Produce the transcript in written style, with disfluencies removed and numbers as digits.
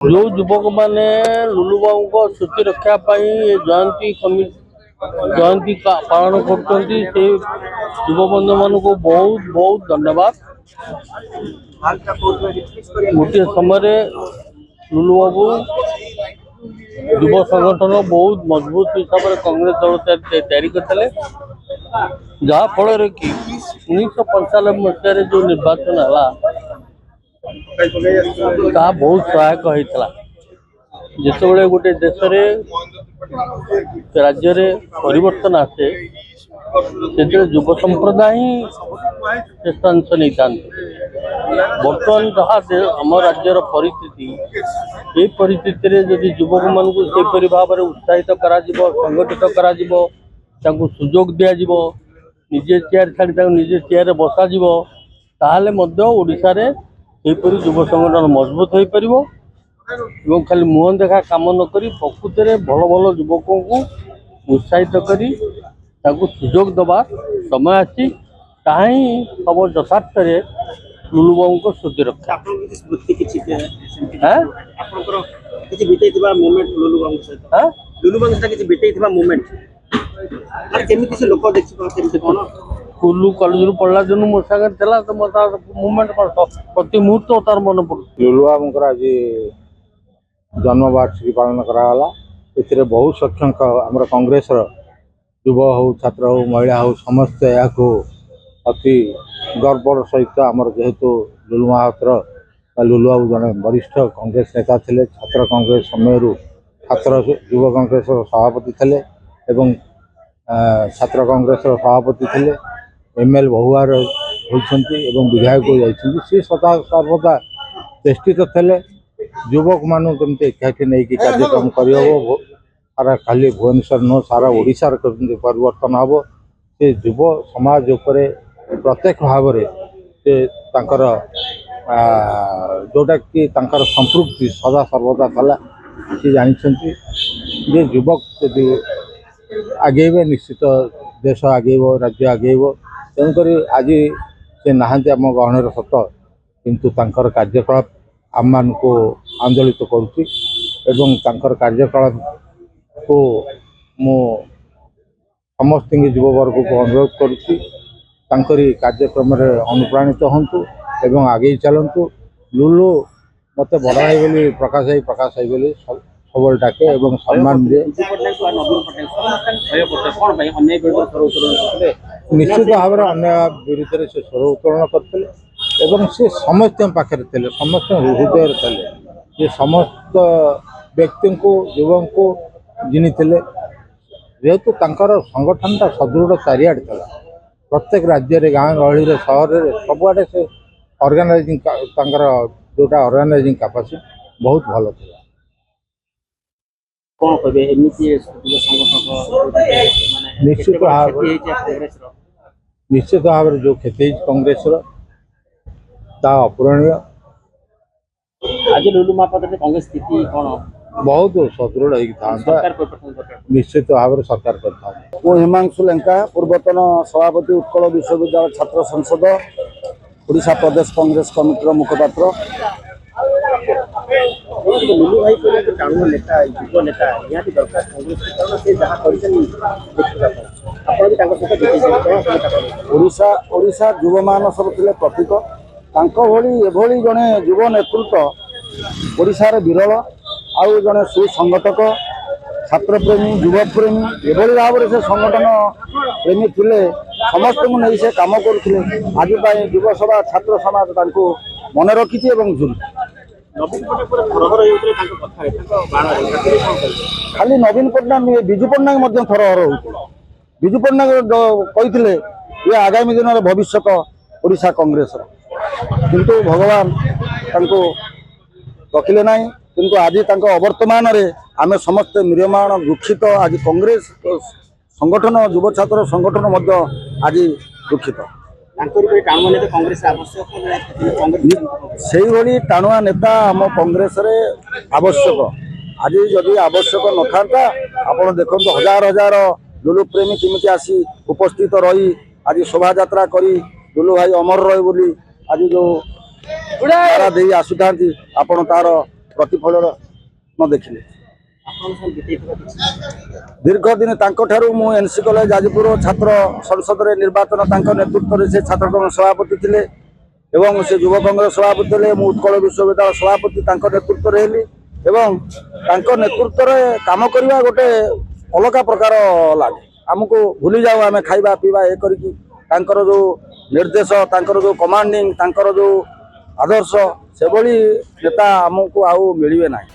जो युवक मैंने लुलु बाबू को स्थिति रक्षा जयंती पालन कर युव बंधु मान को बहुत बहुत धन्यवाद। गोटे समय लुलु बाबू युव संगठन बहुत मजबूत हिसाब से कांग्रेस दल तैयारी करते जहाँफल कि 1995 मसीह जो निर्वाचन है बहुत सहायक होता जिते गोटे देश राज्य परिवर्तन आसे से युव संप्रदाय ही स्थान नहीं था। बर्तमान जहाँ आम राज्यर परिस्थिति ये परिस्थिति जदि युवक मान से भाव में उत्साहित संगठित कर सुजोग दि निजे चेयर छाड़ी निजे चेयर बसा ओडिशा रे यहपरी युव संगठन मजबूत हो पार एवं खाली मुह देखा कम नक प्रकृत में भल भल युवकों को उत्साहित कर सुजोग दबा समय आसी सब यथार्थ लुलु बाबू को स्मृति रक्षा स्कूल कॉलेज पढ़ला दिन मो सागर तो मत मुवमेंट प्रति मुहूर्त तार मन पड़ लुलु बाबू आज जन्मवार्षिकी पालन कराला। ए बहुत संख्यक आम कांग्रेस युव हो छात्र हो महिला हो समस्ते या अति गर्वर सहित आमर जेहेतु लुलु महापात्र लुलु बाबू जड़े वरिष्ठ कांग्रेस नेता थे छात्र कांग्रेस समय छात्र युव कांग्रेस सभापति थे एवं छात्र कांग्रेस सभापति थे एमएल बहुवार होती विधायक जाती सी सदा सर्वदा चेष्टित थे युवक मानू कमी एकाठी नहीं कार्यक्रम कर सारा खाली भुवनेश्वर नुह सारा ओडिशार कमी परिवर्तन हम से युव समाज उपरे प्रत्येक भाव से जोटा कि संपृक्ति सदा सर्वदा था सी जानते जे युवक यदि आगेबे निश्चित देश आगेब राज्य आगेब तेणुक आज से नहांती आम गहणर सत किंतु तांकर कार्यकलाप आम मान को आंदोलित करुच्ची कार्यकलाप को मु समस्त युववर्ग को अनुरोध करुच्ची कार्यक्रम अनुप्राणित हूँ एवं आगे चलतु लुलु मत बड़ भाई बोली प्रकाश भाई बोली सब डाके एवं सम्मान दिए निश्चित भाव में अन्य विरुद्ध से स्वर उत्तोलन करते सी समस्त पाखे थे समस्त हृदय थे ये समस्त व्यक्ति को युवा को जिनी जेहेतु संगठन टा सदृढ़ चारिआडे था प्रत्येक राज्य गाँ गहली सहर सबुआडे से ऑर्गेनाइजिंग जोटा ऑर्गेनाइजिंग कैपेसिटी बहुत भल था। निश्चित भाव जो क्षति कांग्रेस अपूरणीय आज लुलु महापात्र कांग्रेस स्थिति कौन बहुत सदृढ़ होता निश्चित भाव में सरकार कर हिमांशु लेंका पूर्वतन सभापति उत्कल विश्वविद्यालय छात्र संसद ओडिशा प्रदेश कांग्रेस कमिटर मुखपात्र लुलु भाई को टाणुआ नेता युव नेता यहाँ दरकार कांग्रेस से जहाँ ओडिशा युव मानसर थे प्रतीक भली जड़े युव नेतृत्व ओडिशार विरल आउ जड़े सुसंगठक छात्र प्रेमी युव प्रेमी एभली भाव से संगठन प्रेमी थे समस्त को नहीं से कम करते आज युव सभा छात्र समाज मन रखी खाली नवीन पट्टनायक विजु पट्टनायक थरहर होते विजु पट्टनायक कहते ये आगामी दिन में भविष्य ओडिशा कांग्रेस किंतु भगवान रखिले ना किंतु आज अवर्तमान आम समस्त म्रियमाण दुखित आज कांग्रेस संगठन युव छात्र संगठन आज दुखित से टाणुआ नेता आम कांग्रेस आवश्यक आज जदि आवश्यक न था आप देखो हजार हजार लुलु प्रेमी केमी आसी उपस्थित रही आज शोभा यात्रा करी लुलु भाई अमर रहे बोली आज जो दे आसुता तार ପ୍ରତିଫଳନ ଦେଖିଲେ। ଆପଣଙ୍କ ସହ ବିତେଇଥିବା କିଛି ଦୀର୍ଘ ଦିନ ତାଙ୍କଠାରୁ ମୁଁ ଏନ୍ସି କଲେଜ ଯାଜପୁର ଛାତ୍ର ସଂସଦରେ ନିର୍ବାଚନ ତାଙ୍କ ନେତୃତ୍ୱରେ ସେ ଛାତ୍ର କଂଗ୍ରେସ ସଭାପତି ଥିଲେ ଏବଂ ସେ ଯୁବ କଂଗ୍ରେସ ସଭାପତି ଥିଲେ। ମୁଁ ଉତ୍କଳ ବିଶ୍ୱବିଦ୍ୟାଳୟ ସଭାପତି ତାଙ୍କ ନେତୃତ୍ୱରେ ହେଲି ଏବଂ ତାଙ୍କ ନେତୃତ୍ୱରେ କାମ କରିବା ଗୋଟେ ଅଲଗା ପ୍ରକାର ଲାଗେ। ଆମକୁ ଭୁଲି ଯାଉ ଆମେ ଖାଇବା ପିଇବା ଏ କରିକି ତାଙ୍କର ଯେଉଁ ନିର୍ଦ୍ଦେଶ, ତାଙ୍କର ଯେଉଁ କମାଣ୍ଡିଂ, ତାଙ୍କର ଯେଉଁ ଆଦର୍ଶ, ସେଭଳି ନେତା ଆମକୁ ଆଉ ମିଳିବେ ନାହିଁ।